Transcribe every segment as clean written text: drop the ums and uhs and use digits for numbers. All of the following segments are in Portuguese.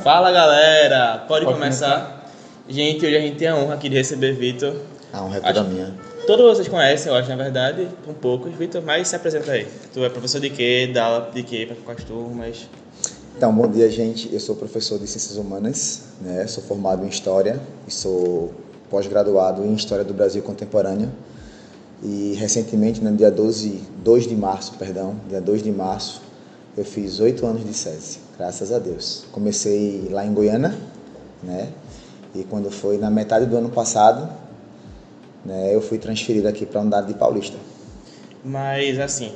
Fala galera, pode começar. Gente, hoje a gente tem a honra aqui de receber Vitor. A honra é toda minha. Todos vocês conhecem, eu acho, na verdade, um pouco. Vitor, mas se apresenta aí. Tu é professor de quê? Dá aula de quê para quais turmas? Então, bom dia, gente. Eu sou professor de Ciências Humanas, né? Sou formado em História e sou pós-graduado em História do Brasil Contemporâneo. E recentemente, no dia 2 de março, eu fiz 8 anos de SESI, graças a Deus. Comecei lá em Goiânia, né? E quando foi na metade do ano passado, né, eu fui transferido aqui para a unidade de Paulista. Mas assim,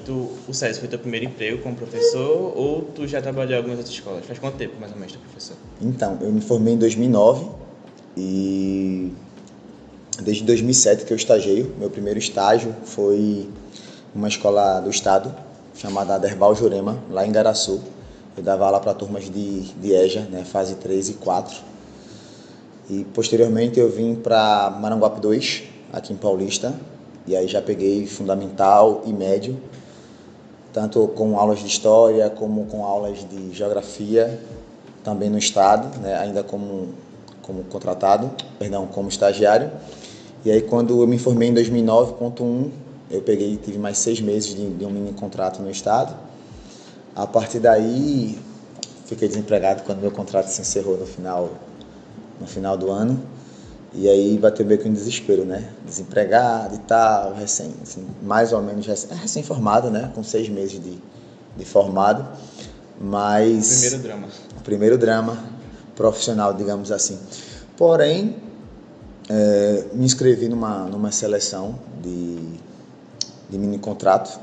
o SESI foi teu primeiro emprego como professor ou tu já trabalhou em algumas outras escolas? Faz quanto tempo mais ou menos tu é professor? Então, eu me formei em 2009 e desde 2007 que eu estagiei. Meu primeiro estágio foi numa escola do estado chamada Aderbal Jurema, lá em Garaçu. Eu dava aula para turmas de EJA, né, fase 3 e 4. E posteriormente eu vim para Maranguape 2, aqui em Paulista, e aí já peguei fundamental e médio, tanto com aulas de história como com aulas de geografia, também no estado, né, ainda como como estagiário. E aí quando eu me formei em 2009.1, eu tive mais 6 meses de um mini contrato no estado. A partir daí, fiquei desempregado quando meu contrato se encerrou no final do ano. E aí bateu meio que um desespero, né? Desempregado e tal, mais ou menos recém-formado, né? Com 6 meses de formado. Mas... Primeiro drama profissional, digamos assim. Porém, me inscrevi numa seleção de mini contrato,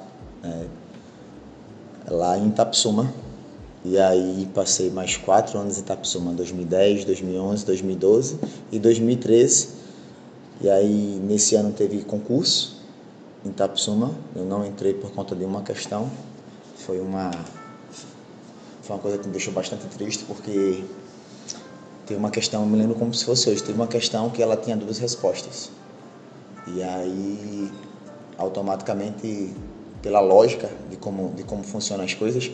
lá em Itapsuma. E aí passei mais 4 anos em Itapsuma, 2010, 2011, 2012 e 2013. E aí nesse ano teve concurso em Itapsuma. Eu não entrei por conta de uma questão. Foi uma coisa que me deixou bastante triste, porque teve uma questão, eu me lembro como se fosse hoje, teve uma questão que ela tinha 2 respostas. E aí, automaticamente, pela lógica de como funcionam as coisas,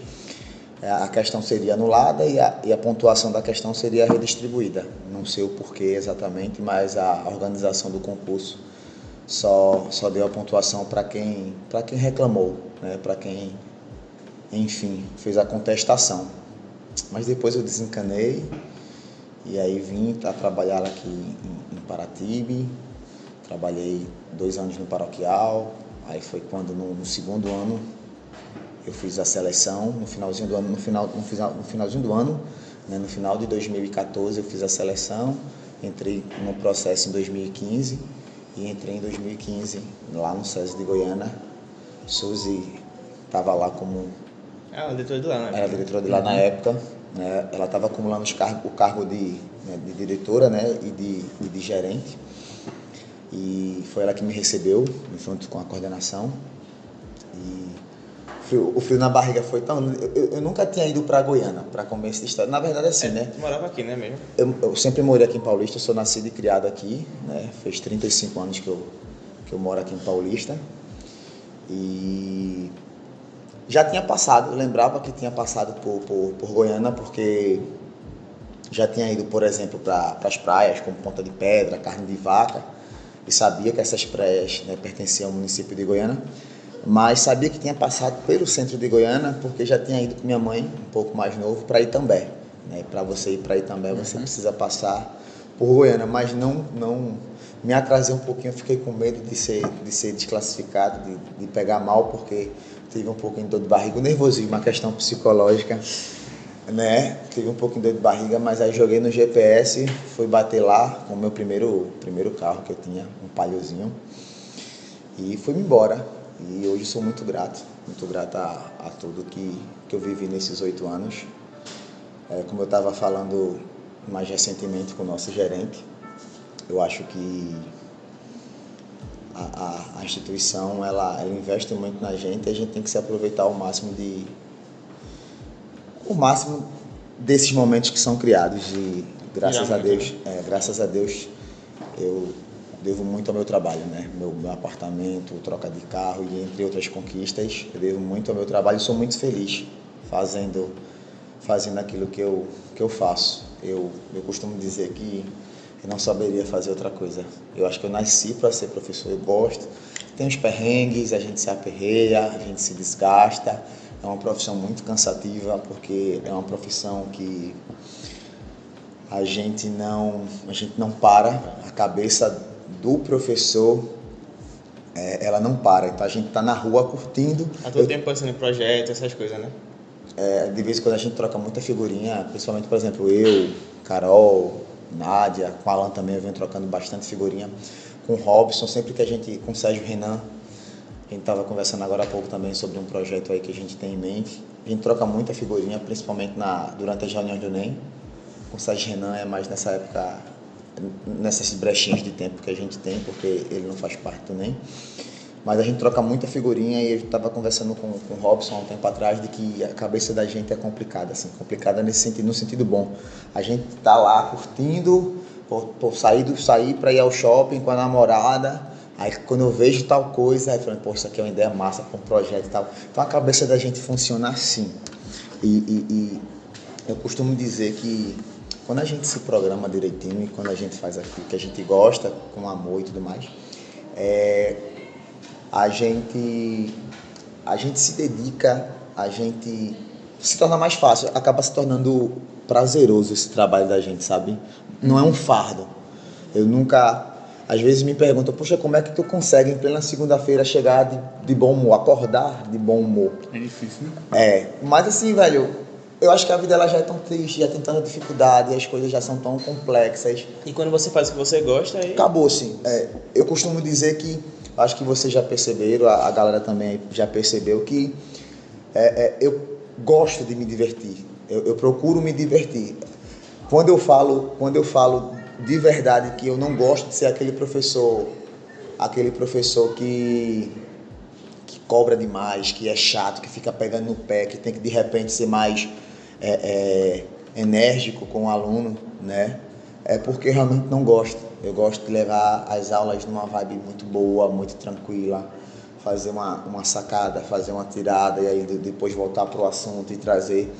a questão seria anulada e a pontuação da questão seria redistribuída. Não sei o porquê exatamente, mas a organização do concurso só deu a pontuação para quem reclamou, né? Para quem, enfim, fez a contestação. Mas depois eu desencanei e aí vim para trabalhar aqui em Paratibe. Trabalhei 2 anos no paroquial. Aí foi quando no segundo ano eu fiz a seleção, no finalzinho do ano, né, no final de 2014 eu fiz a seleção, entrei no processo em 2015 e entrei em 2015 lá no SESI de Goiânia. Suzy estava lá como... Era diretora de lá, né? Era diretora de lá na época, né? Ela estava acumulando o cargo de diretora, né, e de gerente. E foi ela que me recebeu, junto com a coordenação. E o frio na barriga foi tão... Eu nunca tinha ido para Goiânia, para começo de história. Na verdade, assim, né? Tu morava aqui, né, mesmo? Eu sempre morei aqui em Paulista, eu sou nascido e criado aqui, né? Fez 35 anos que eu moro aqui em Paulista. E já tinha passado, eu lembrava que tinha passado por Goiânia, porque já tinha ido, por exemplo, para as praias, como Ponta de Pedra, Carne de Vaca, e sabia que essas praias, né, pertenciam ao município de Goiânia. Mas sabia que tinha passado pelo centro de Goiânia, porque já tinha ido com minha mãe, um pouco mais novo, para Itambé, né? Para você ir para Itambé, você precisa passar por Goiânia, mas não me atrasei um pouquinho, fiquei com medo de ser desclassificado, de pegar mal, porque tive um pouquinho de dor de barriga, nervosismo, uma questão psicológica, né? Tive um pouquinho de dor de barriga, mas aí joguei no GPS, fui bater lá com o meu primeiro carro que eu tinha, um Paliozinho, e fui-me embora. E hoje sou muito grato a tudo que eu vivi nesses 8 anos. Como eu estava falando mais recentemente com o nosso gerente, eu acho que a instituição ela investe muito na gente e a gente tem que se aproveitar o máximo desses momentos que são criados. E graças a Deus, devo muito ao meu trabalho, né? Meu apartamento, troca de carro e entre outras conquistas, eu devo muito ao meu trabalho e sou muito feliz fazendo aquilo que eu faço. Eu costumo dizer que eu não saberia fazer outra coisa. Eu acho que eu nasci para ser professor, eu gosto. Tem os perrengues, a gente se aperreia, a gente se desgasta. É uma profissão muito cansativa, porque é uma profissão que a gente não para, a cabeça do professor, ela não para. Então a gente está na rua curtindo. A todo tempo pensando em projetos, essas coisas, né? De vez em quando a gente troca muita figurinha, principalmente, por exemplo, eu, Carol, Nádia, com Alan também eu venho trocando bastante figurinha, com o Robson, sempre que a gente, com o Sérgio Renan, a gente estava conversando agora há pouco também sobre um projeto aí que a gente tem em mente. A gente troca muita figurinha, principalmente durante as reuniões do NEM. Com o Sérgio Renan é mais nessa época, nessas brechinhas de tempo que a gente tem, porque ele não faz parte do NEM. Mas a gente troca muita figurinha e eu estava conversando com o Robson há um tempo atrás de que a cabeça da gente é complicada, assim, complicada nesse sentido, no sentido bom. A gente tá lá curtindo, sair para ir ao shopping com a namorada, aí quando eu vejo tal coisa, aí eu falo, pô, isso aqui é uma ideia massa para um projeto e tal. Então a cabeça da gente funciona assim. E eu costumo dizer que quando a gente se programa direitinho e quando a gente faz aquilo que a gente gosta, com amor e tudo mais, a gente se dedica, a gente se torna mais fácil, acaba se tornando prazeroso esse trabalho da gente, sabe? Não é um fardo. Eu nunca, às vezes me perguntam, poxa, como é que tu consegue em plena segunda-feira chegar de bom humor, acordar de bom humor? É difícil, né? Mas assim, velho, eu acho que a vida ela já é tão triste, já tem tanta dificuldade, as coisas já são tão complexas. E quando você faz o que você gosta, aí... Acabou, sim. Eu costumo dizer que, acho que vocês já perceberam, a galera também já percebeu que eu gosto de me divertir. Eu procuro me divertir. Quando eu falo de verdade que eu não gosto de ser aquele professor que cobra demais, que é chato, que fica pegando no pé, que tem que de repente ser mais enérgico com o aluno, né? É porque eu realmente não gosto. Eu gosto de levar as aulas numa vibe muito boa, muito tranquila, fazer uma sacada, fazer uma tirada e aí depois voltar para o assunto e trazer.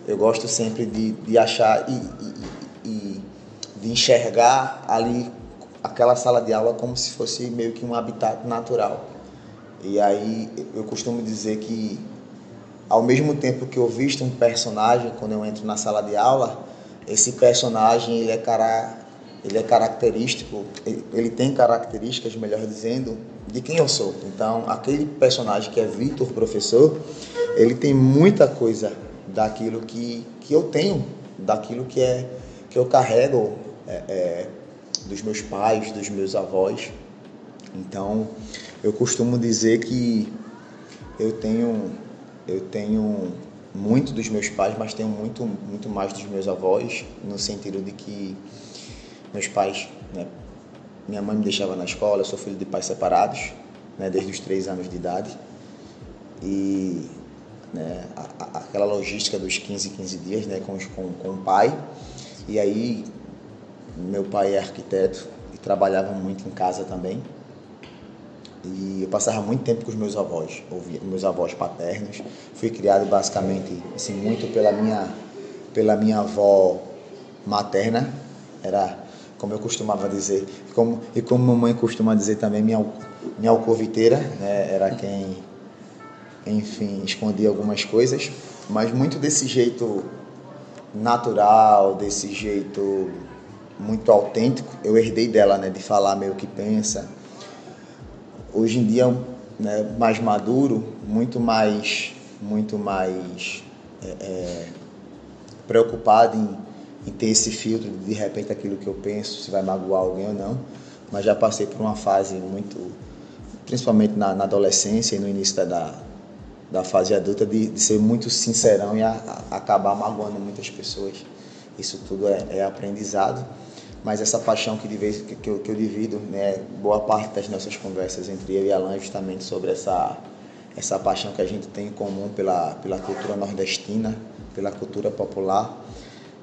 Eu gosto sempre de achar e de enxergar ali aquela sala de aula como se fosse meio que um habitat natural. E aí eu costumo dizer que ao mesmo tempo que eu visto um personagem quando eu entro na sala de aula, esse personagem ele é característico, ele tem características, melhor dizendo, de quem eu sou. Então, aquele personagem que é Vitor, professor, ele tem muita coisa daquilo que eu tenho, daquilo que eu carrego dos meus pais, dos meus avós. Então, eu costumo dizer que eu tenho muito dos meus pais, mas tenho muito mais dos meus avós, no sentido de que meus pais, né, minha mãe me deixava na escola, eu sou filho de pais separados, né, desde os 3 anos de idade, e né, aquela logística dos 15 dias, né, com o pai, e aí meu pai é arquiteto e trabalhava muito em casa também, e eu passava muito tempo com os meus avós, meus avós paternos. Fui criado basicamente assim, muito pela minha avó materna, era como eu costumava dizer, e como mamãe costuma dizer também, minha alcoviteira, né, era quem, enfim, escondia algumas coisas, mas muito desse jeito natural, desse jeito muito autêntico, eu herdei dela, né, de falar meio que pensa. Hoje em dia, né, mais maduro, muito mais preocupado em ter esse filtro de repente aquilo que eu penso, se vai magoar alguém ou não, mas já passei por uma fase muito, principalmente na adolescência e no início da fase adulta, de ser muito sincerão e acabar magoando muitas pessoas. Isso tudo é aprendizado. Mas essa paixão que eu divido, né, boa parte das nossas conversas entre eu e Alan é justamente sobre essa paixão que a gente tem em comum pela cultura nordestina, pela cultura popular.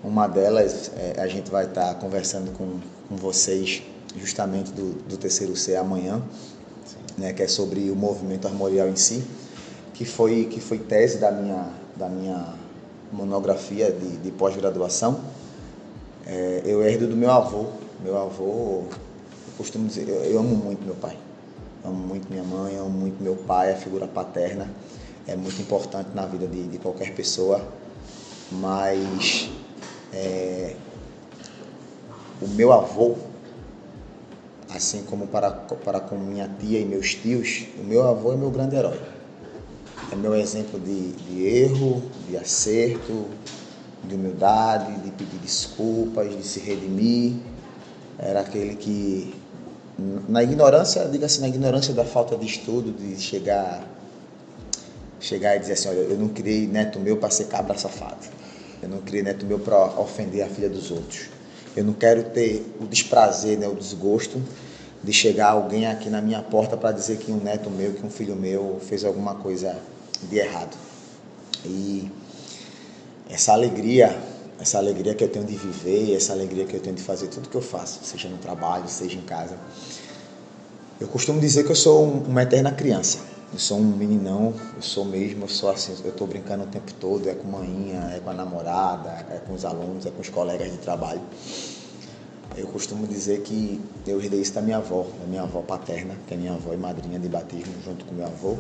Uma delas, a gente vai estar conversando com vocês justamente do terceiro C amanhã, né, que é sobre o movimento armorial em si, que foi tese da minha monografia de pós-graduação. Eu herdo do meu avô. Meu avô, eu costumo dizer, eu amo muito meu pai. Amo muito minha mãe, amo muito meu pai, a figura paterna é muito importante na vida de qualquer pessoa, mas o meu avô, assim como para com minha tia e meus tios, o meu avô é meu grande herói. É meu exemplo de erro, de acerto, de humildade, de pedir desculpas, de se redimir. Era aquele que, na ignorância, diga assim, na ignorância da falta de estudo, de chegar e dizer assim, olha, eu não criei neto meu para ser cabra safado. Eu não criei neto meu para ofender a filha dos outros. Eu não quero ter o desprazer, né, o desgosto de chegar alguém aqui na minha porta para dizer que um neto meu, que um filho meu fez alguma coisa de errado. E essa alegria que eu tenho de viver, essa alegria que eu tenho de fazer tudo que eu faço, seja no trabalho, seja em casa. Eu costumo dizer que eu sou uma eterna criança. Eu sou um meninão, eu sou assim, eu estou brincando o tempo todo, é com manhinha, é com a namorada, é com os alunos, é com os colegas de trabalho. Eu costumo dizer que eu herdei isso da minha avó paterna, que é minha avó e madrinha de batismo, junto com meu avô,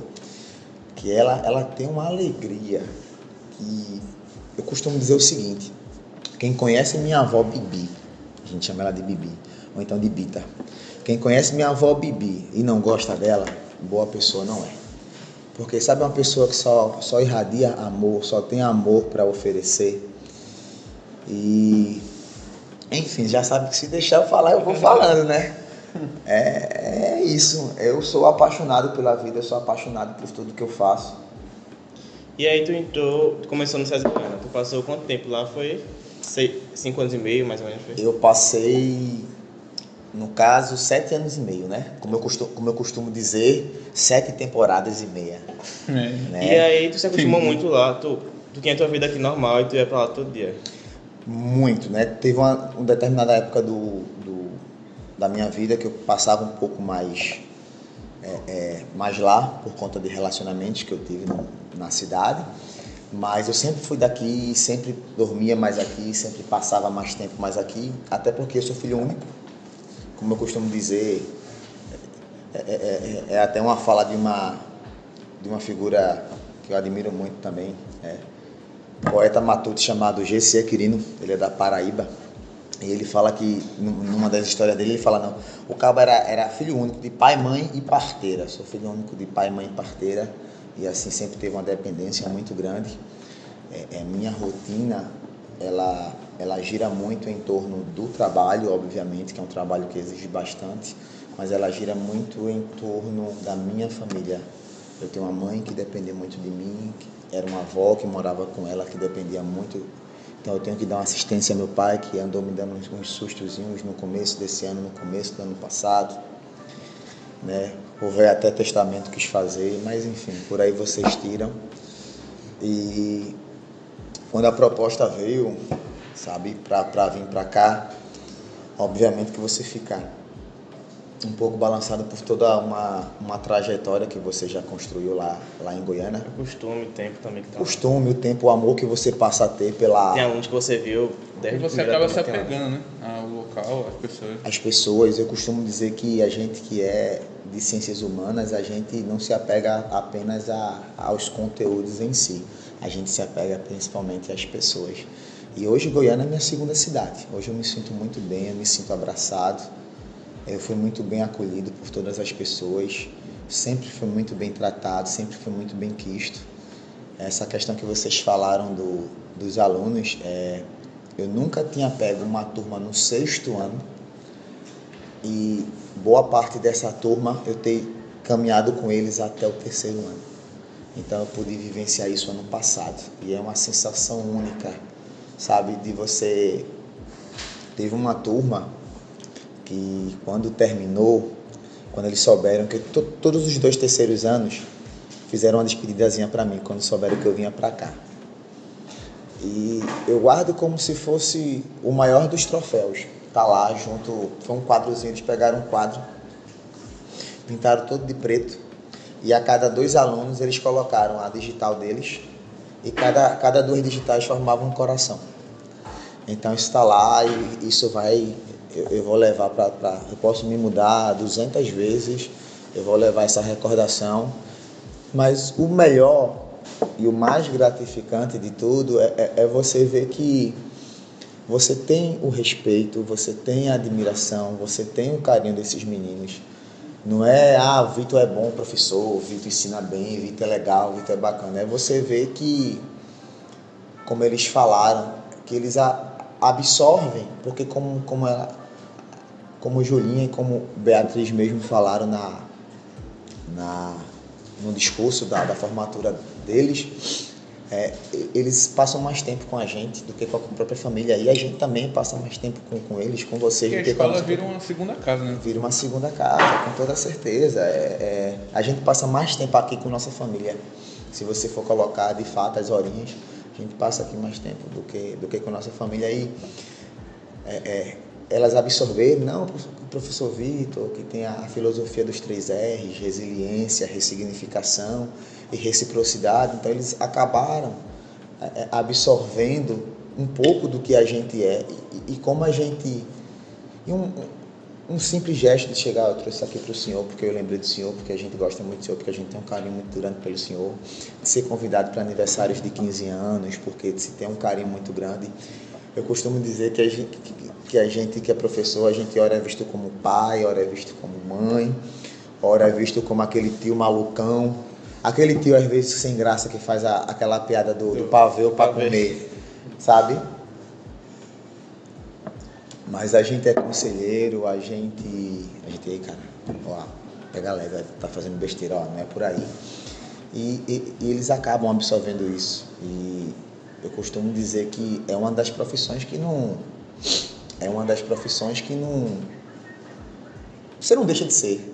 que ela tem uma alegria que eu costumo dizer o seguinte: quem conhece minha avó Bibi, a gente chama ela de Bibi, ou então de Bita, quem conhece minha avó Bibi e não gosta dela, boa pessoa não é. Porque sabe uma pessoa que só irradia amor, só tem amor para oferecer. E, enfim, já sabe que se deixar eu falar, eu vou falando, né? É isso, eu sou apaixonado pela vida, eu sou apaixonado por tudo que eu faço. E aí tu começou no César Goiânia, tu passou quanto tempo lá? Foi 5 anos e meio, mais ou menos? Foi? Eu passei, no caso, 7 anos e meio, né? Como eu costumo dizer, 7 temporadas e meia. Né? E aí tu se acostumou muito lá, tu tinha a tua vida aqui normal e tu ia pra lá todo dia? Muito, né? Teve uma determinada época da minha vida que eu passava um pouco mais lá, por conta de relacionamentos que eu tive na cidade, mas eu sempre fui daqui, sempre dormia mais aqui, sempre passava mais tempo mais aqui, até porque eu sou filho único, como eu costumo dizer, é até uma fala de uma figura que eu admiro muito também, poeta matuto chamado G.C. Quirino, ele é da Paraíba, e ele fala que, numa das histórias dele, ele fala, não, o cabo era filho único de pai, mãe e parteira, sou filho único de pai, mãe e parteira, e assim sempre teve uma dependência muito grande. Minha rotina, ela gira muito em torno do trabalho, obviamente, que é um trabalho que exige bastante, mas ela gira muito em torno da minha família. Eu tenho uma mãe que dependia muito de mim, era uma avó que morava com ela, que dependia muito. Então eu tenho que dar uma assistência ao meu pai, que andou me dando uns sustozinhos no começo desse ano, no começo do ano passado. Né? Houve até testamento quis fazer, mas enfim, por aí vocês tiram. E quando a proposta veio, sabe, para vir para cá, obviamente que você fica um pouco balançado por toda uma trajetória que você já construiu lá em Goiânia. O costume, o tempo também que tá. O tempo, o amor que você passa a ter pela... Tem alunos que você viu desde E você acaba se apegando, né? Ao local, às pessoas. As pessoas, eu costumo dizer que a gente que é de ciências humanas, a gente não se apega apenas aos conteúdos em si. A gente se apega principalmente às pessoas. E hoje Goiânia é minha segunda cidade. Hoje eu me sinto muito bem, eu me sinto abraçado. Eu fui muito bem acolhido por todas as pessoas, sempre fui muito bem tratado, sempre fui muito bem quisto. Essa questão que vocês falaram dos alunos, eu nunca tinha pego uma turma no 6º ano e boa parte dessa turma eu tenho caminhado com eles até o 3º ano. Então eu pude vivenciar isso ano passado e é uma sensação única, sabe, de você... Teve uma turma que quando terminou, quando eles souberam que todos os 2 terceiros anos fizeram uma despedidazinha para mim, quando souberam que eu vinha para cá. E eu guardo como se fosse o maior dos troféus, tá lá junto, foi um quadrozinho, eles pegaram um quadro, pintaram todo de preto, e a cada 2 alunos eles colocaram a digital deles, e cada 2 digitais formavam um coração. Então isso está lá e isso vai, eu vou levar eu posso me mudar 200 vezes, eu vou levar essa recordação, mas o melhor e o mais gratificante de tudo é você ver que você tem o respeito, você tem a admiração, você tem o carinho desses meninos. Não é, o Vitor é bom professor, o Vitor ensina bem, o Vitor é legal, o Vitor é bacana. É você ver que, como eles falaram, que eles absorvem, porque como Julinha e como Beatriz mesmo falaram no discurso da formatura deles, eles passam mais tempo com a gente do que com a própria família, e a gente também passa mais tempo com eles, com vocês. E a escola vira uma segunda casa, né? Vira uma segunda casa, com toda certeza. A gente passa mais tempo aqui com nossa família. Se você for colocar de fato as horinhas, a gente passa aqui mais tempo do que com nossa família. E elas absorveram, não, o professor Vitor, que tem a filosofia dos 3 R's, resiliência, ressignificação e reciprocidade, então eles acabaram absorvendo um pouco do que a gente é e como a gente... E um simples gesto de chegar, eu trouxe isso aqui para o senhor, porque eu lembrei do senhor, porque a gente gosta muito do senhor, porque a gente tem um carinho muito grande pelo senhor, de ser convidado para aniversários de 15 anos, porque se tem um carinho muito grande. Eu costumo dizer que a gente que é professor, a gente ora é visto como pai, ora é visto como mãe, ora é visto como aquele tio malucão, aquele tio às vezes sem graça que faz aquela piada do pavê para comer, sabe? Mas a gente é conselheiro, a gente aí, cara, ó, pega leve, tá fazendo besteira, ó, não é por aí. E eles acabam absorvendo isso. E eu costumo dizer que é uma das profissões que não... Você não deixa de ser.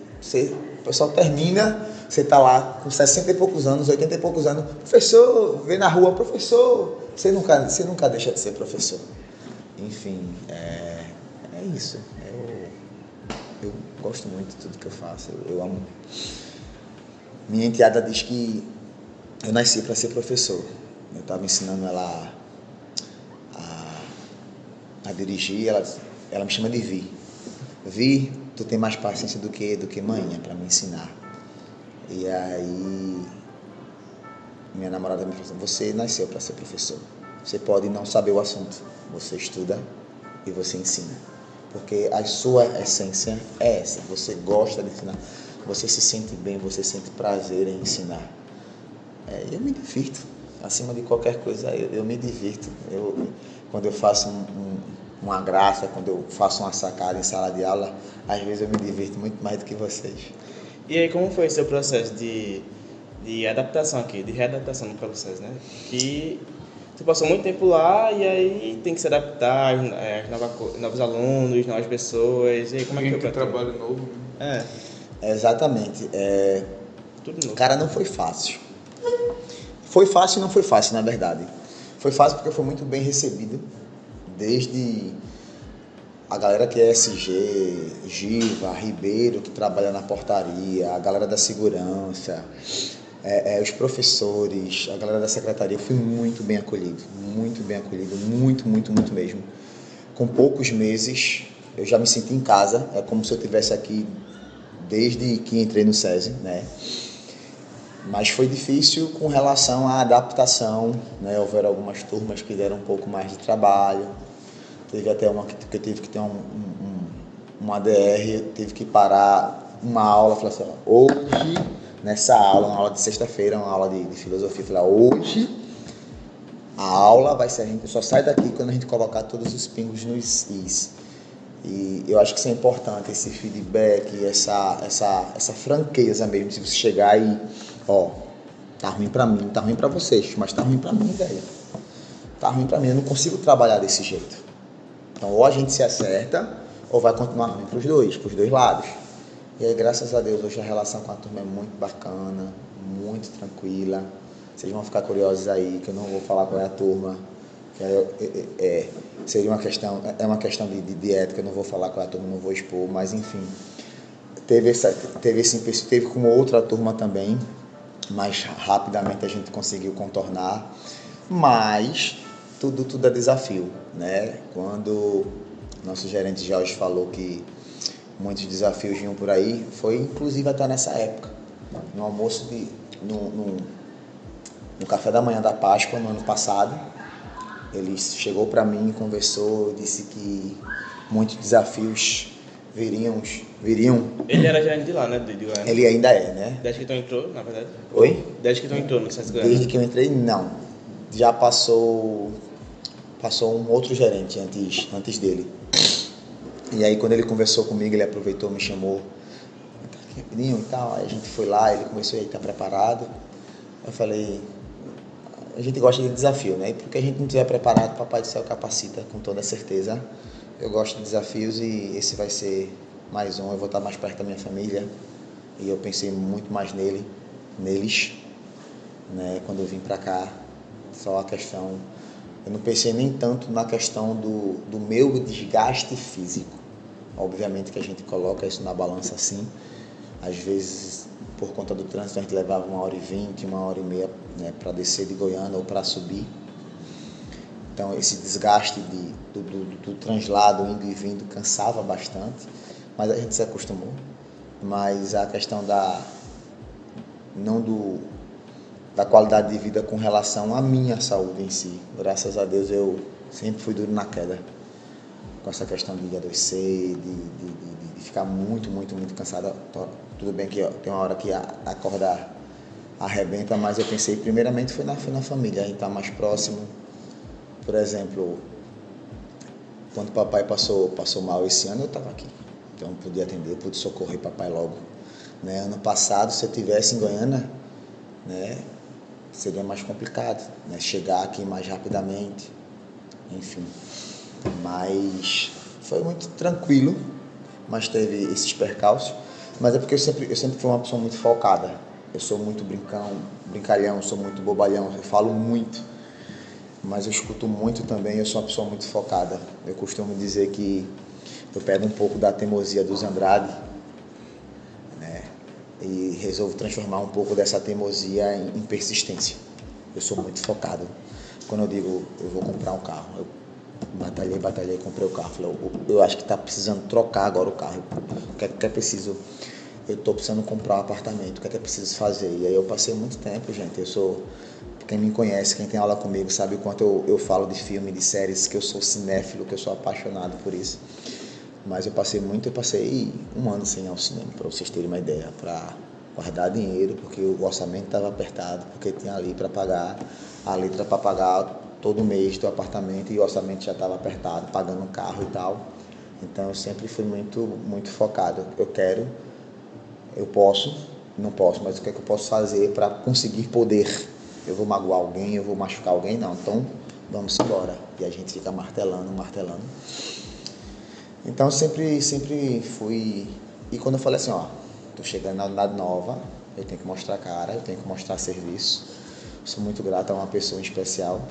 O pessoal termina, você tá lá com 60 e poucos anos, 80 e poucos anos, professor, vê na rua, professor, você nunca deixa de ser professor. Enfim, é isso. Eu gosto muito de tudo que eu faço, eu amo. Minha enteada diz que eu nasci para ser professor. Eu estava ensinando ela a dirigir, ela me chama de Vi. Vi, tu tem mais paciência do que manhã para me ensinar. E aí, minha namorada me falou assim, você nasceu para ser professor. Você pode não saber o assunto, você estuda e você ensina. Porque a sua essência é essa, você gosta de ensinar, você se sente bem, você sente prazer em ensinar. Eu me divirto, acima de qualquer coisa eu me divirto. Quando eu faço uma graça, quando eu faço uma sacada em sala de aula, às vezes eu me divirto muito mais do que vocês. E aí, como foi o seu processo de adaptação aqui, de readaptação do processo, né? Que você passou muito tempo lá e aí tem que se adaptar aos novos alunos, novas pessoas. E aí, como é que foi pra tu? Trabalho novo, né? Exatamente. Tudo novo. Cara, não foi fácil. Foi fácil e não foi fácil, na verdade. Foi fácil porque eu fui muito bem recebido, desde a galera que é SG, Giva, Ribeiro, que trabalha na portaria, a galera da segurança, os professores, a galera da secretaria. Eu fui muito bem acolhido, muito mesmo. Com poucos meses, eu já me senti em casa, é como se eu estivesse aqui desde que entrei no SESI, né? Mas foi difícil com relação à adaptação, né? Houveram algumas turmas que deram um pouco mais de trabalho. Teve até uma que eu tive que ter uma ADR, eu tive que parar uma aula, falei assim, hoje, nessa aula, uma aula de sexta-feira, uma aula de filosofia, eu falei, hoje a aula vai ser, a gente só sai daqui quando a gente colocar todos os pingos nos is. E eu acho que isso é importante, esse feedback, essa franqueza mesmo, se você chegar e, tá ruim pra mim, tá ruim pra vocês, mas tá ruim pra mim, velho. Tá ruim pra mim, eu não consigo trabalhar desse jeito. Então, ou a gente se acerta, ou vai continuar ruim pros dois lados. E aí, graças a Deus, hoje a relação com a turma é muito bacana, muito tranquila. Vocês vão ficar curiosos aí, que eu não vou falar qual é a turma. Seria uma questão, uma questão de ética, eu não vou falar com a turma, não vou expor, mas enfim, teve com outra turma também, mas rapidamente a gente conseguiu contornar, mas tudo é desafio, né? Quando nosso gerente Jorge falou que muitos desafios vinham por aí, foi inclusive até nessa época, no almoço, no café da manhã da Páscoa, no ano passado, ele chegou para mim, conversou, disse que muitos desafios viriam. Ele era gerente de lá, né? De Goiânia. Ele ainda é, né? Desde que tu entrou, na verdade? Oi? Desde que tu entrou no SESC Goiânia. Desde que eu entrei, não. Já passou um outro gerente antes dele. E aí quando ele conversou comigo, ele aproveitou, me chamou rapidinho e tal, aí a gente foi lá, ele começou a estar preparado. Eu falei, a gente gosta de desafio, né? E porque a gente não estiver preparado, o Papai do Céu capacita com toda certeza. Eu gosto de desafios e esse vai ser mais um. Eu vou estar mais perto da minha família e eu pensei muito mais neles, né? Quando eu vim para cá, só a questão, eu não pensei nem tanto na questão do meu desgaste físico. Obviamente que a gente coloca isso na balança assim, às vezes por conta do trânsito a gente levava 1h20, 1h30, né, para descer de Goiânia ou para subir. Então esse desgaste do translado, indo e vindo, cansava bastante, mas a gente se acostumou. Mas a questão da qualidade de vida com relação à minha saúde em si, graças a Deus eu sempre fui duro na queda, com essa questão de adoecer, de ficar muito cansado. Tudo bem que tem uma hora que a corda arrebenta, mas eu pensei primeiramente foi na família, a gente tá mais próximo. Por exemplo, quando papai passou mal esse ano, eu estava aqui, então eu pude atender, pude socorrer papai logo, né? Ano passado, se eu estivesse em Goiânia, né, seria mais complicado, né, chegar aqui mais rapidamente, enfim. Mas foi muito tranquilo, mas teve esses percalços. Mas é porque eu sempre fui uma pessoa muito focada. Eu sou muito brincalhão, sou muito bobalhão, eu falo muito, mas eu escuto muito também, eu sou uma pessoa muito focada. Eu costumo dizer que eu pego um pouco da teimosia dos Andrade, né, e resolvo transformar um pouco dessa teimosia em persistência. Eu sou muito focado. Quando eu digo eu vou comprar um carro, eu batalhei, comprei o carro. Falei, eu acho que está precisando trocar agora o carro. O que é preciso? Eu estou precisando comprar um apartamento. O que é preciso fazer? E aí eu passei muito tempo, gente. Quem me conhece, quem tem aula comigo, sabe o quanto eu falo de filme, de séries, que eu sou cinéfilo, que eu sou apaixonado por isso. Mas eu passei 1 ano sem ir ao cinema, para vocês terem uma ideia, para guardar dinheiro, porque o orçamento estava apertado, porque tinha ali para pagar, a letra para pagar todo mês do apartamento e o orçamento já estava apertado, pagando um carro e tal. Então eu sempre fui muito focado. Não posso, mas o que é que eu posso fazer para conseguir poder? Eu vou magoar alguém, eu vou machucar alguém? Não, então vamos embora. E a gente fica martelando. Então sempre fui. E quando eu falei assim, tô chegando na unidade nova, eu tenho que mostrar cara, eu tenho que mostrar serviço. Sou muito grato a uma pessoa em especial,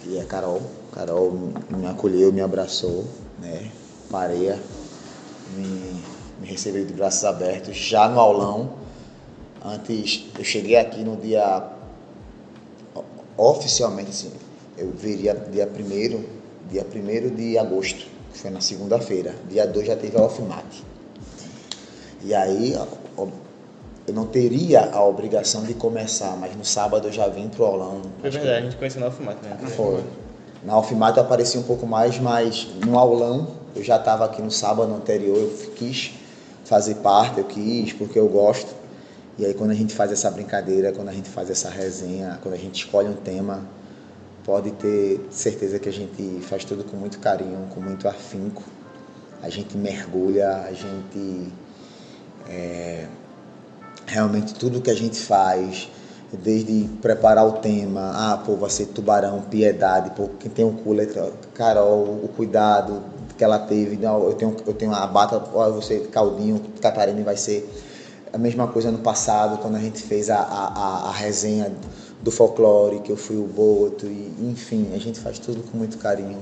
que é a Carol. Carol me acolheu, me abraçou, né? Pareia, me recebeu de braços abertos, já no aulão. Antes, eu cheguei aqui no dia, oficialmente, assim, eu viria dia 1º de agosto, que foi na segunda-feira. Dia 2 já teve a OFMAT. E aí, eu não teria a obrigação de começar, mas no sábado eu já vim pro aulão. Foi verdade, a gente conheceu na UFMAT, né? Foi. Na UFMAT eu apareci um pouco mais, mas no aulão eu já estava aqui no sábado anterior, eu quis fazer parte, porque eu gosto. E aí quando a gente faz essa brincadeira, quando a gente faz essa resenha, quando a gente escolhe um tema, pode ter certeza que a gente faz tudo com muito carinho, com muito afinco. A gente mergulha, a gente... realmente tudo que a gente faz, desde preparar o tema, vai ser Tubarão, Piedade, quem tem o cooler, Carol, o cuidado que ela teve, não, eu tenho a bata, você Caldinho, Catarina, vai ser a mesma coisa no passado, quando a gente fez a resenha do folclore, que eu fui o Boto, e enfim, a gente faz tudo com muito carinho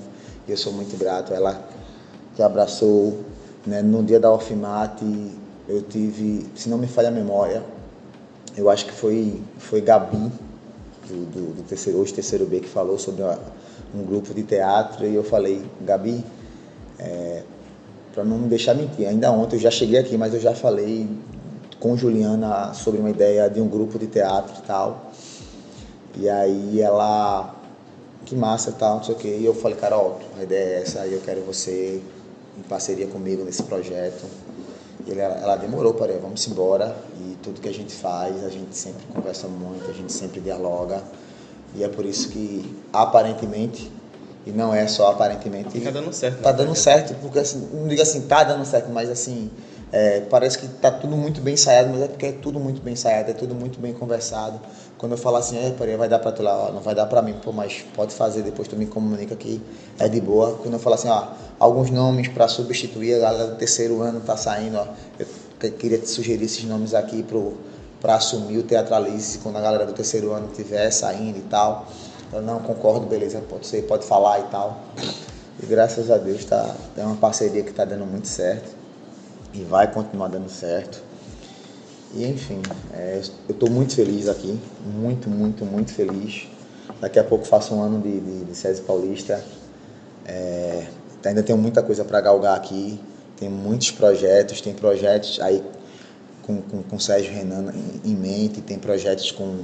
e eu sou muito grato. Ela que abraçou, né? No dia da Orfimate eu tive, se não me falha a memória, eu acho que foi Gabi, do terceiro B, que falou sobre um grupo de teatro, e eu falei, Gabi, para não me deixar mentir, ainda ontem eu já cheguei aqui, mas eu já falei com Juliana sobre uma ideia de um grupo de teatro e tal. E aí ela, que massa e tal, não sei o que. E eu falei, Carol, a ideia é essa, aí eu quero você em parceria comigo nesse projeto. E ela demorou para vamos embora. E tudo que a gente faz, a gente sempre conversa muito, a gente sempre dialoga. E é por isso que, aparentemente, e não é só aparentemente... Tá dando certo. Tá dando certo, porque assim, não digo assim, tá dando certo, mas assim, parece que tá tudo muito bem ensaiado, mas é porque é tudo muito bem ensaiado, é tudo muito bem conversado. Quando eu falo assim, peraí, vai dar pra tu lá, ó, não vai dar pra mim, pô, mas pode fazer, depois tu me comunica que é de boa. Quando eu falo assim, ó, alguns nomes pra substituir, a galera do terceiro ano tá saindo, ó, eu queria te sugerir esses nomes aqui pra assumir o Teatralize, quando a galera do terceiro ano estiver saindo e tal. Eu não concordo, beleza, pode ser, pode falar e tal. E graças a Deus é uma parceria que está dando muito certo e vai continuar dando certo. E enfim, eu estou muito feliz aqui, muito, muito, muito feliz. Daqui a pouco faço um ano de SESI Paulista. Ainda tenho muita coisa para galgar aqui, tem muitos projetos, tem projetos aí com o Sérgio Renan em mente, tem projetos com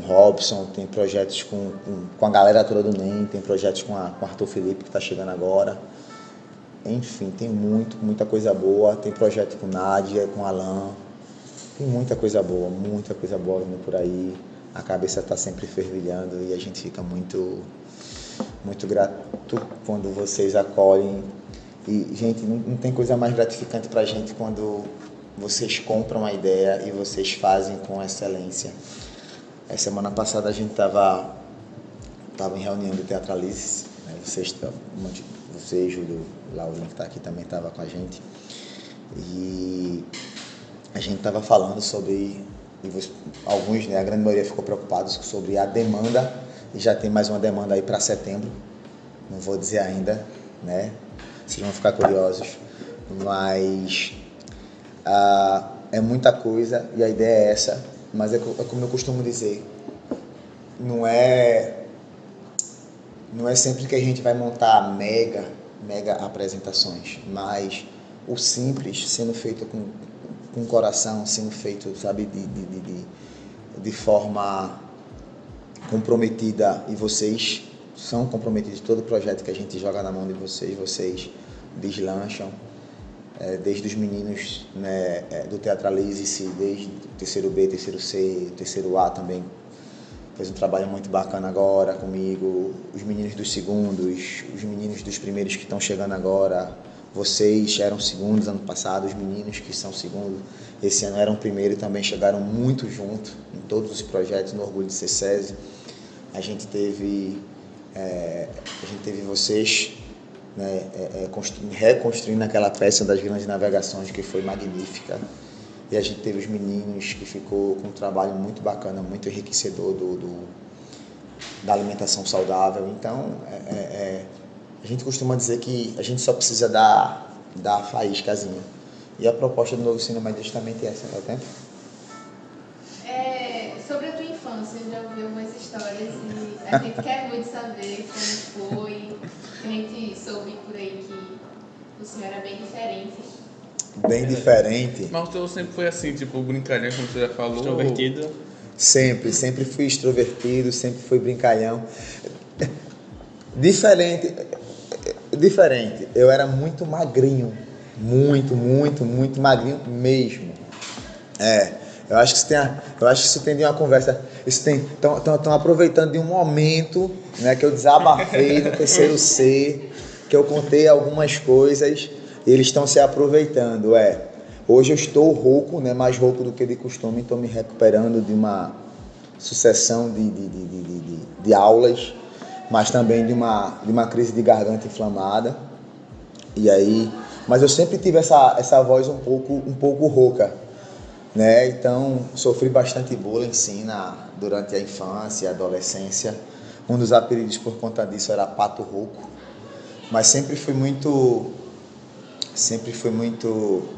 Robson, tem projetos com a galera toda do NEM, tem projetos com Arthur Felipe, que está chegando agora. Enfim, tem muita coisa boa. Tem projeto com Nádia, com Alan. Tem muita coisa boa vindo por aí. A cabeça está sempre fervilhando e a gente fica muito, muito grato quando vocês acolhem. E, gente, não tem coisa mais gratificante para a gente quando vocês compram a ideia e vocês fazem com excelência. Semana passada a gente estava em reunião do Teatralize, né? Você, Júlio, Laurinho, que está aqui, também estava com a gente. E a gente estava falando sobre, alguns, né, a grande maioria ficou preocupado sobre a demanda, e já tem mais uma demanda aí para setembro, não vou dizer ainda, né? Vocês vão ficar curiosos, mas é muita coisa e a ideia é essa. Mas é como eu costumo dizer, não é sempre que a gente vai montar mega apresentações, mas o simples sendo feito com coração, sendo feito, sabe, de forma comprometida, e vocês são comprometidos. Todo projeto que a gente joga na mão de vocês deslancham. Desde os meninos, né, do Teatralize-se, desde o terceiro B, terceiro C, terceiro A também fez um trabalho muito bacana agora comigo, os meninos dos segundos, os meninos dos primeiros que estão chegando agora, vocês eram segundos ano passado, os meninos que são segundos esse ano eram primeiro e também chegaram muito junto em todos os projetos, no Orgulho de Ser SESI. A gente teve vocês, né, reconstruindo aquela peça das grandes navegações, que foi magnífica, e a gente teve os meninos, que ficou com um trabalho muito bacana, muito enriquecedor da alimentação saudável. Então a gente costuma dizer que a gente só precisa dar a faíscazinha, e a proposta do Novo Ensino Médio é justamente essa, tá o tempo? Sobre a tua infância, eu já ouvi algumas histórias e a gente quer muito saber como foi. A gente soube por aí que o senhor era bem diferente. Bem diferente. Mas o teu sempre foi assim, tipo, brincalhão, como você já falou. Extrovertido. Sempre fui extrovertido, sempre fui brincalhão. Diferente. Eu era muito magrinho. Muito magrinho mesmo. Eu acho que isso tem de uma conversa. Estão aproveitando de um momento, né, que eu desabafei no terceiro C, que eu contei algumas coisas, e eles estão se aproveitando. Hoje eu estou rouco, né, mais rouco do que de costume, estou me recuperando de uma sucessão de aulas, mas também de uma crise de garganta inflamada. E aí, mas eu sempre tive essa voz um pouco rouca. né? Então, sofri bastante bullying, sim, durante a infância e a adolescência. Um dos apelidos por conta disso era Pato Rouco, mas sempre fui muito,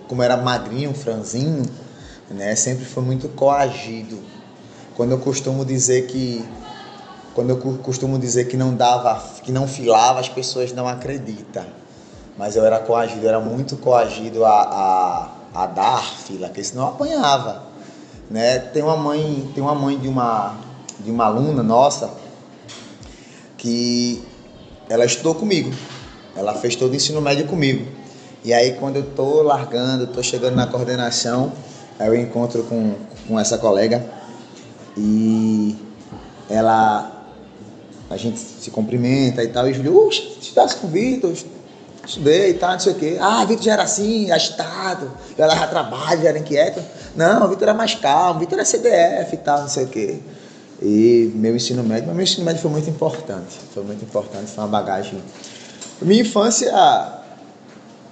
como era magrinho, franzinho, né? Sempre fui muito coagido. Quando eu costumo dizer que não dava, que não filava, as pessoas não acreditam. Mas eu era coagido, eu era muito coagido a dar fila, porque senão eu apanhava, né? Tem uma mãe de uma aluna nossa que ela estudou comigo, ela fez todo o ensino médio comigo. E aí quando eu tô largando, tô chegando na coordenação, aí eu encontro com essa colega e a gente se cumprimenta e tal, e Júlio, estudasse com o Vitor, estudei e tal, não sei o quê. Ah, Vitor já era assim, agitado, já dava trabalho, já era inquieto. Não, o Vitor era mais calmo, o Vitor era CDF e tal, não sei o quê. E meu ensino médio foi muito importante, foi uma bagagem. Minha infância,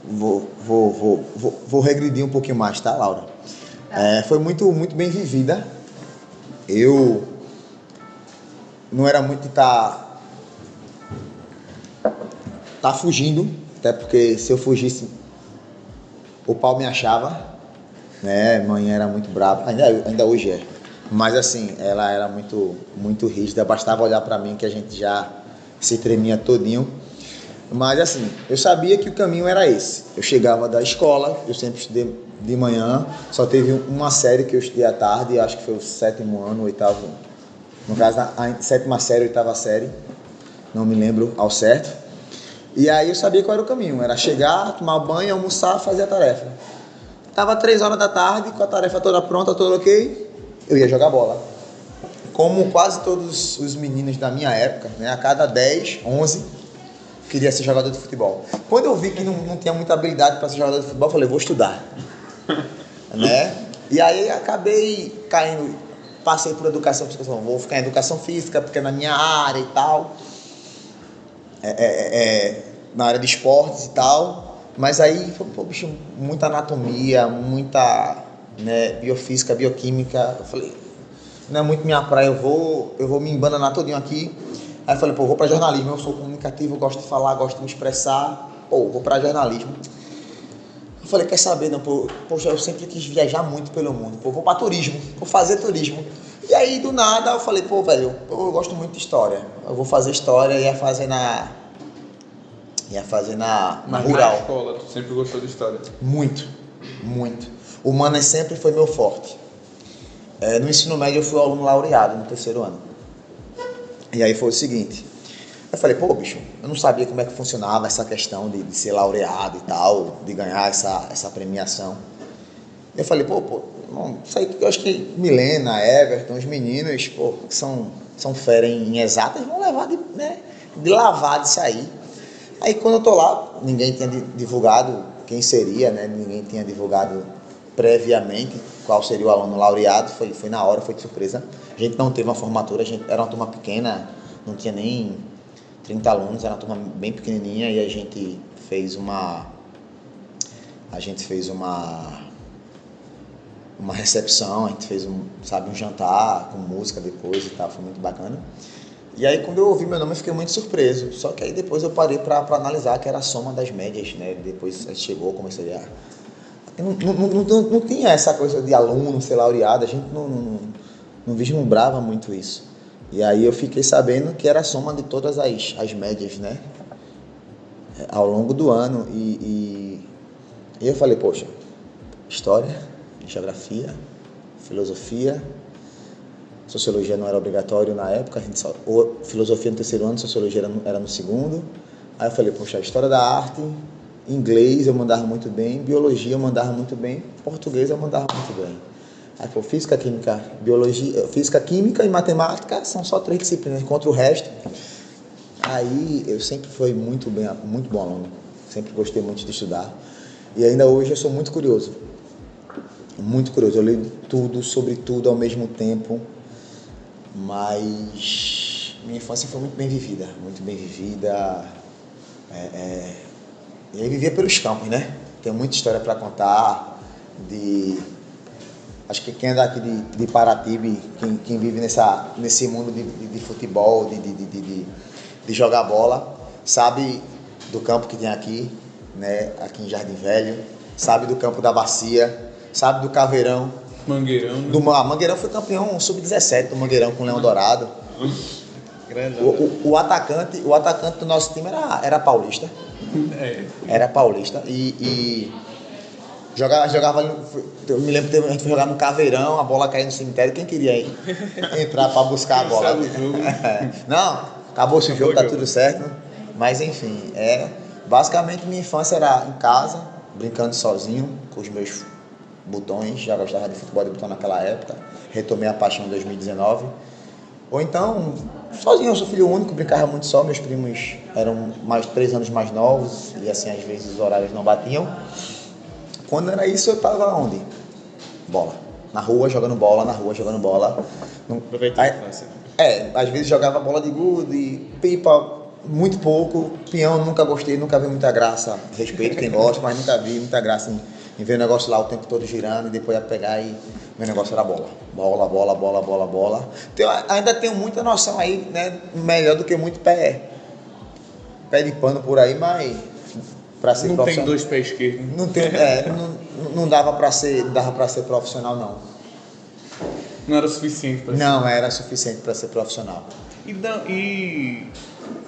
vou regredir um pouquinho mais, tá, Laura? Foi muito, muito bem vivida. Eu não era muito de tá fugindo, até porque se eu fugisse, o pau me achava, né? Mãe era muito brava, ainda hoje é. Mas assim, ela era muito, muito rígida, bastava olhar pra mim que a gente já se tremia todinho. Mas assim, eu sabia que o caminho era esse. Eu chegava da escola, eu sempre estudei de manhã, só teve uma série que eu estudei à tarde, acho que foi o 7º ano, 8º, no caso a 7ª série, 8ª série, não me lembro ao certo. E aí eu sabia qual era o caminho, era chegar, tomar banho, almoçar, fazer a tarefa. Tava 3 horas da tarde, com a tarefa toda pronta, tudo ok, eu ia jogar bola. Como quase todos os meninos da minha época, né, a cada 10, 11, queria ser jogador de futebol. Quando eu vi que não tinha muita habilidade para ser jogador de futebol, eu falei, vou estudar. Né? E aí acabei caindo, passei por educação física, vou ficar em educação física, porque é na minha área e tal. Na área de esportes e tal, mas aí, pô, bicho, muita anatomia, muita, né, biofísica, bioquímica, eu falei, não é muito minha praia, eu vou me embananar todinho aqui. Aí eu falei, pô, vou pra jornalismo, eu sou comunicativo, gosto de falar, gosto de me expressar, pô, vou pra jornalismo. Eu falei, quer saber, não, pô, poxa, eu sempre quis viajar muito pelo mundo, pô, vou pra turismo, vou fazer turismo. E aí, do nada, eu falei, pô, velho, eu gosto muito de história, eu vou fazer história, ia fazer na Mas rural. na escola, tu sempre gostou de história? Muito, muito. Humanas sempre foi meu forte. No ensino médio eu fui aluno laureado no 3º ano. E aí foi o seguinte, eu falei, pô, bicho, eu não sabia como é que funcionava essa questão de ser laureado e tal, de ganhar essa premiação. Eu falei, pô, não, isso aí que eu acho que Milena, Everton, os meninos, pô, que são fera em exatas, vão levar de lavada isso aí. Aí quando eu tô lá, ninguém tinha divulgado quem seria, né? Ninguém tinha divulgado previamente qual seria o aluno laureado, foi na hora, foi de surpresa. A gente não teve uma formatura, era uma turma pequena, não tinha nem 30 alunos, era uma turma bem pequenininha e a gente fez uma recepção, a gente fez um jantar com música depois e tal, foi muito bacana. E aí quando eu ouvi meu nome eu fiquei muito surpreso, só que aí depois eu parei para analisar que era a soma das médias, né? Depois chegou, comecei a... Não tinha essa coisa de aluno ser laureado, a gente não vislumbrava muito isso. E aí eu fiquei sabendo que era a soma de todas as médias, né? Ao longo do ano. E eu falei, poxa, história, geografia, filosofia, sociologia não era obrigatório na época, filosofia no 3º ano, sociologia era no 2º. Aí eu falei, poxa, história da arte, inglês eu mandava muito bem, biologia eu mandava muito bem, português eu mandava muito bem. Aí, pô, física, química e matemática são só 3 disciplinas, contra o resto. Aí eu sempre fui muito bom aluno, sempre gostei muito de estudar. E ainda hoje eu sou muito curioso, eu leio tudo, sobre tudo ao mesmo tempo. Mas minha infância foi muito bem vivida. E aí vivia pelos campos, né? Tenho muita história para contar de Acho que quem é daqui de Paratibe, quem vive nesse mundo de futebol, de jogar bola, sabe do campo que tem aqui, né? Aqui em Jardim Velho, sabe do campo da Bacia, sabe do Caveirão. Mangueirão, né? Mangueirão foi campeão sub-17 do Mangueirão com o Leão Dourado. O atacante do nosso time era paulista. Era paulista. E jogava ali. Eu me lembro que a gente foi jogar no Caveirão, a bola caiu no cemitério. Quem queria entrar para buscar a bola? Não, acabou-se o jogo, tá tudo certo. Mas enfim, basicamente minha infância era em casa, brincando sozinho, com os meus botões. Já gostava de futebol de botão naquela época. Retomei a paixão em 2019. Ou então, sozinho, eu sou filho único, brincava muito só. Meus primos eram 3 anos mais novos e assim, às vezes os horários não batiam. Quando era isso, eu tava onde? Bola. Na rua, jogando bola, Aproveitar a infância. Às vezes jogava bola de gude, pipa, muito pouco. Peão, nunca gostei, nunca vi muita graça. Respeito quem gosta, mas nunca vi muita graça em ver o negócio lá o tempo todo girando e depois ia pegar e meu negócio era bola. Bola. Então, ainda tenho muita noção aí, né? Melhor do que muito pé de pano por aí, mas para ser Não profissional. tem 2 pés esquerdos. Não dava para ser profissional, não. Não era suficiente pra Não era suficiente para ser profissional. E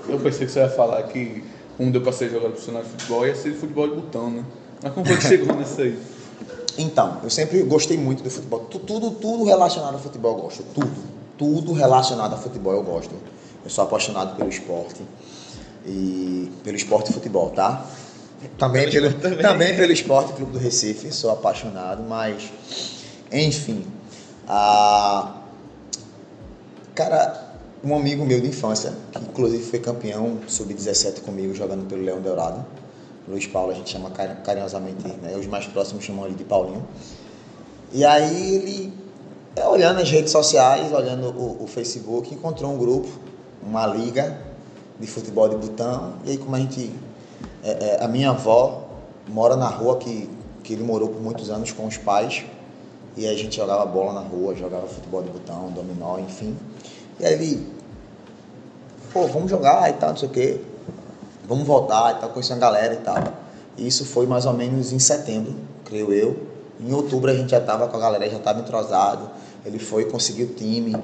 eu pensei que você ia falar que como deu pra ser jogador profissional de futebol, ia ser de futebol de botão, né? Mas como foi que chegou nisso aí? Então, eu sempre gostei muito do futebol. Tudo relacionado ao futebol eu gosto. Tudo relacionado ao futebol eu gosto. Eu sou apaixonado pelo esporte. E pelo esporte e futebol, tá? Também pelo Esporte Clube do Recife, sou apaixonado, mas enfim. Cara, um amigo meu de infância, que inclusive foi campeão sub-17 comigo, jogando pelo Leão Dourado, Luiz Paulo, a gente chama carinhosamente, né? Os mais próximos chamam ele de Paulinho. E aí ele, olhando as redes sociais, olhando o Facebook, encontrou um grupo, uma liga de futebol de botão. E aí, como a gente... a minha avó mora na rua que ele morou por muitos anos com os pais. E aí a gente jogava bola na rua, jogava futebol de botão, dominó, enfim. E aí ele... vamos jogar e tal, não sei o quê. Vamos voltar e tal, conhecer uma galera e tal. E isso foi mais ou menos em setembro, creio eu. Em outubro a gente já estava com a galera, já estava entrosado. Ele foi, conseguiu o time.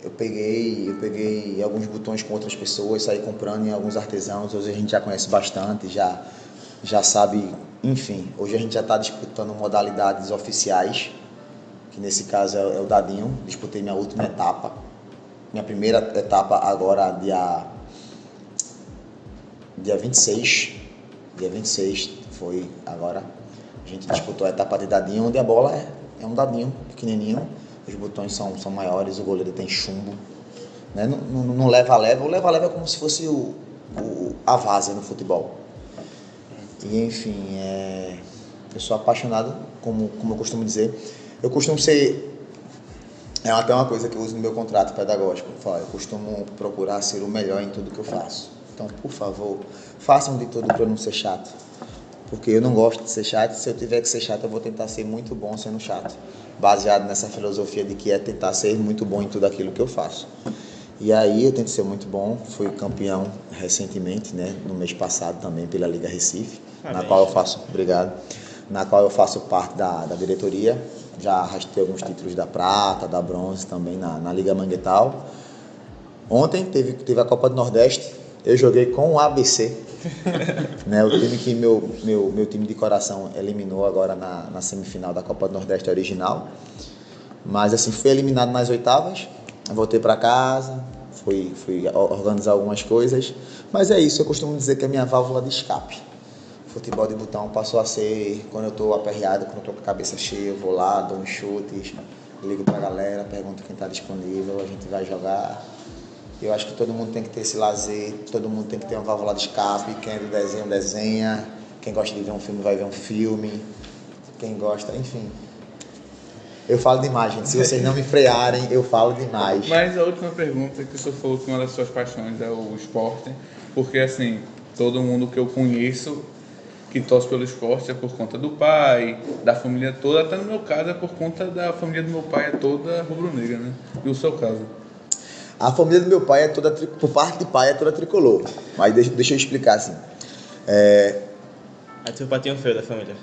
Eu peguei alguns botões com outras pessoas, saí comprando em alguns artesãos. Hoje a gente já conhece bastante, já sabe, enfim. Hoje a gente já está disputando modalidades oficiais, que nesse caso é o dadinho. Disputei minha última etapa. Minha primeira etapa agora, dia 26. Dia 26 foi agora. A gente disputou a etapa de dadinho, onde a bola é um dadinho pequenininho. Os botões são maiores, o goleiro tem chumbo, né? Não leva-leva. O leva-leva é como se fosse a várzea no futebol. E enfim, eu sou apaixonado, como eu costumo dizer. Eu costumo ser... É até uma coisa que eu uso no meu contrato pedagógico. Eu costumo procurar ser o melhor em tudo que eu faço. Então, por favor, façam de tudo para eu não ser chato. Porque eu não gosto de ser chato. Se eu tiver que ser chato, eu vou tentar ser muito bom sendo chato. Baseado nessa filosofia de que é tentar ser muito bom em tudo aquilo que eu faço. E aí eu tento ser muito bom. Fui campeão recentemente, né, no mês passado também pela Liga Recife, na qual eu faço parte da diretoria. Já arrastei alguns títulos da prata, da bronze também na Liga Manguetal. Ontem teve a Copa do Nordeste. Eu joguei com o ABC, né, o time que meu time de coração eliminou agora na semifinal da Copa do Nordeste original. Mas assim, fui eliminado nas oitavas, voltei para casa, fui organizar algumas coisas. Mas é isso, eu costumo dizer que é a minha válvula de escape. Futebol de botão passou a ser, quando eu estou aperreado, quando eu estou com a cabeça cheia, eu vou lá, dou uns chutes, ligo para a galera, pergunto quem está disponível, a gente vai jogar. Eu acho que todo mundo tem que ter esse lazer, todo mundo tem que ter uma válvula de escape. Quem é do desenho, desenha. Quem gosta de ver um filme, vai ver um filme. Quem gosta, enfim. Eu falo demais, gente. Se vocês não me frearem, eu falo demais. Mas a última pergunta, que o senhor falou que uma das suas paixões é o esporte, porque assim, todo mundo que eu conheço que torce pelo esporte é por conta do pai, da família toda, até no meu caso é por conta da família do meu pai é toda rubro-negra, né? E o seu caso? A família do meu pai é toda, por parte de pai, é toda tricolor. Mas deixa eu explicar assim. Aí tu patinho feio da família.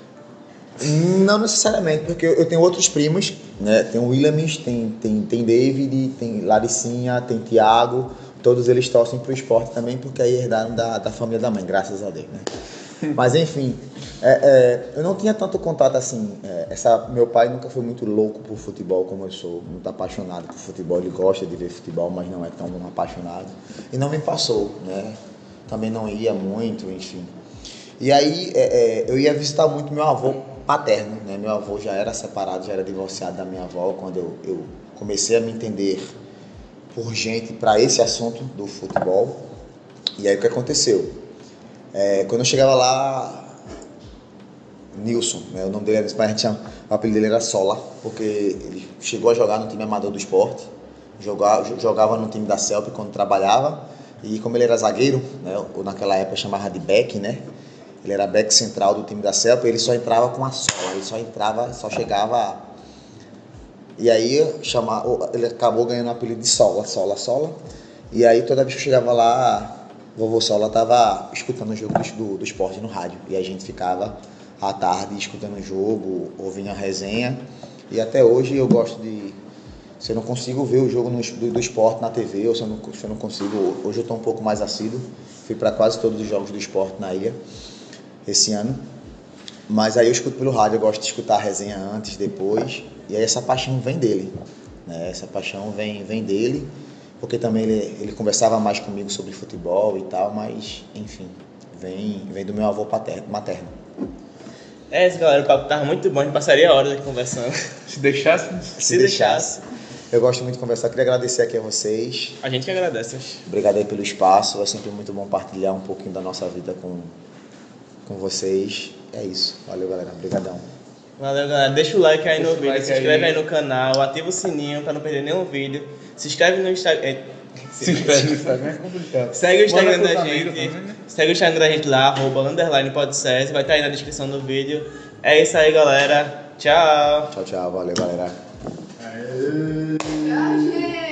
Não necessariamente, porque eu tenho outros primos, né? Tem o Williams, tem David, tem Laricinha, tem Thiago. Todos eles torcem pro esporte também, porque aí herdaram da família da mãe, graças a Deus, né? Mas enfim, eu não tinha tanto contato assim. Meu pai nunca foi muito louco por futebol como eu sou, muito apaixonado por futebol. Ele gosta de ver futebol, mas não é tão apaixonado. E não me passou, né? Também não ia muito, enfim. E aí eu ia visitar muito meu avô paterno, né? Meu avô já era separado, já era divorciado da minha avó quando eu comecei a me entender por gente para esse assunto do futebol. E aí o que aconteceu? Quando eu chegava lá, Nilson, né, o nome dele era, mas o apelido dele era Sola, porque ele chegou a jogar no time amador do esporte, jogava no time da CELP quando trabalhava, e como ele era zagueiro, né, ou naquela época chamava de back, né, ele era back central do time da CELP, ele só entrava com a sola, só chegava, e aí ele acabou ganhando o apelido de Sola, e aí toda vez que eu chegava lá, vovô Sola estava escutando o jogo do esporte no rádio. E a gente ficava à tarde escutando o jogo, ouvindo a resenha. E até hoje eu gosto de... Se eu não consigo ver o jogo do esporte na TV, ou se eu não consigo... Hoje eu estou um pouco mais assíduo. Fui para quase todos os jogos do esporte na ilha esse ano. Mas aí eu escuto pelo rádio, eu gosto de escutar a resenha antes, depois. E aí essa paixão vem dele, né? Essa paixão vem dele. Porque também ele conversava mais comigo sobre futebol e tal, mas, enfim, vem do meu avô materno. Isso, galera, o papo tava muito bom, a gente passaria horas aqui conversando. Se deixasse? Se deixasse. Eu gosto muito de conversar, queria agradecer aqui a vocês. A gente que agradece. Obrigado aí pelo espaço, é sempre muito bom partilhar um pouquinho da nossa vida com vocês. É isso, valeu galera, obrigadão. Valeu, galera. Deixa o like aí no vídeo, se inscreve aí no canal, ativa o sininho pra não perder nenhum vídeo. Se inscreve no Instagram. Se inscreve no Instagram, é complicado. Segue o Instagram da amigos gente. também, né? Segue o Instagram da gente lá, @_podcast. Vai estar aí na descrição do vídeo. É isso aí, galera. Tchau. Tchau, valeu galera. Tchau, gente.